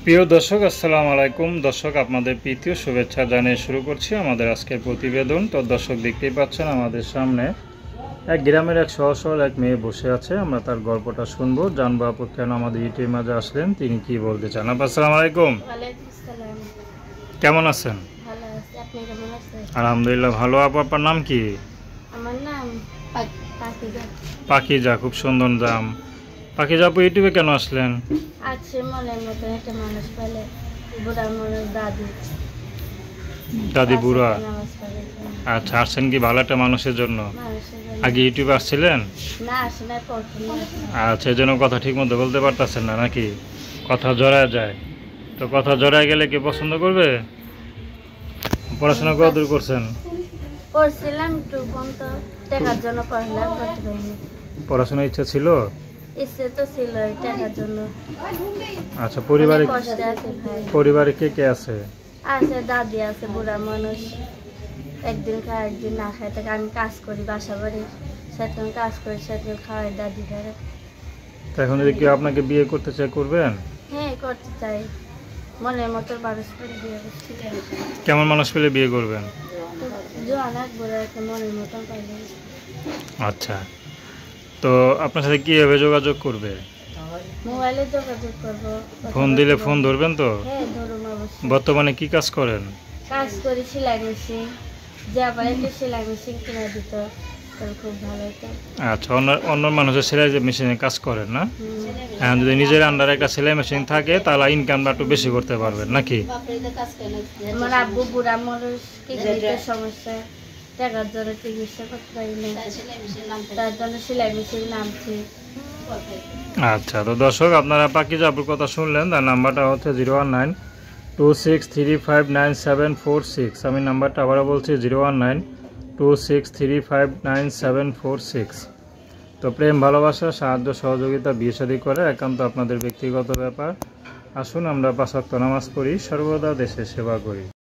প্রিয় দর্শক, আসসালামু আলাইকুম। দর্শক, আপনাদের প্রীতীয় শুভেচ্ছা জানিয়ে শুরু করছি আমাদের আজকের প্রতিবেদন। তো দর্শক, দেখতেই পাচ্ছেন আমাদের সামনে এক গ্রামের এক সহজ সরল এক মেয়ে বসে আছে। আমরা তার গল্পটা শুনবো, জানবো আপু কেন আমাদের ইউটিউবের মাঝে আসলেন, তিনি কি বলতে চান। আপু আসসালামু আলাইকুম, কেমন আছেন? আলহামদুলিল্লাহ ভালো। আপু আপনার নাম কি? আমার নাম পাখিজা, খুব সুন্দর নাম। পাখিজা আপু, ইউটিউবে কেন আসলেন? আছে মনের মতো একটা মানুষ পেলে, বুড়া মানুষ, দাদি বুড়া। নামাজ পড়ে। আচ্ছা, আসছেন কি ভালো একটা মানুষের জন্য? মানুষের জন্য। আগে ইউটিউবে আসছিলেন? না আসে না, প্রথমে আসে। আচ্ছা, এই জন্য কথা ঠিক মতো বলতে পারতেছেন না নাকি? কথা জড়ায় যায়। তো কথা জড়ায় গেলে কি পছন্দ করবে? পড়াশোনা কত দূর করছেন? পড়ছিলাম একটু কম, তো টাকার জন্য পড়লাম, করতে পারিনি। পড়াশোনার ইচ্ছা ছিল? ইচ্ছে তো ছিল টাকার জন্য। আচ্ছা, পরিবারে অনেক কষ্টে আছে ভাই। পরিবারে কে কে আছে? আছে দাদি আছে, বুড়া মানুষ, একদিন খায় একদিন না খায়। তাকে আমি কাজ করি বাসা বাড়ি, সেদিন কাজ করি, সেদিন খাওয়াই দাদি ঘরে। তো এখন যদি কেউ আপনাকে বিয়ে করতে চায়, করবেন? হ্যাঁ, করতে চাই। মনের মতো মানুষ করে বিয়ে করছি। কেমন মানুষ পেলে বিয়ে করবেন? জোয়ান একবারে একটা মনের মতন পাইলে। আচ্ছা, তো আপনার সাথে কীভাবে যোগাযোগ করবে? মোবাইলে যোগাযোগ করবো। ফোন দিলে ফোন ধরবেন তো? হ্যাঁ, ধরুন অবশ্যই। বর্তমানে কি কাজ করেন? কাজ করি সেলাই মেশিন, যে আবার একটা সেলাই মেশিন কিনে দিত তাহলে খুব ভালো হতো। আচ্ছা, অন্য অন্য মানুষের সেলাই মেশিনে কাজ করেন না? হ্যাঁ, যদি নিজের আন্ডারে একটা সেলাই মেশিন থাকে তাহলে ইনকামটা একটু বেশি করতে পারবেন নাকি? আমার আব্বু বুড়া মানুষ, কিডনিতে সমস্যা, টাকার জন্য চিকিৎসা করতে পারি না, তার জন্য সেলাই মেশিন নামছি। আচ্ছা, তো দর্শক, আপনারা পাখিজা আপুর কথা শুনলেন। তার নাম্বারটা হচ্ছে 01926359746। আমি নাম্বারটা আবারও বলছি, 01926359746। তো প্রেম, ভালোবাসা, সাহায্য সহযোগিতা, বিয়ে শাদী করে একান্ত আপনাদের ব্যক্তিগত ব্যাপার। আসুন আমরা 5 ওয়াক্ত নামাজ পড়ি, সর্বদা দেশের সেবা করি।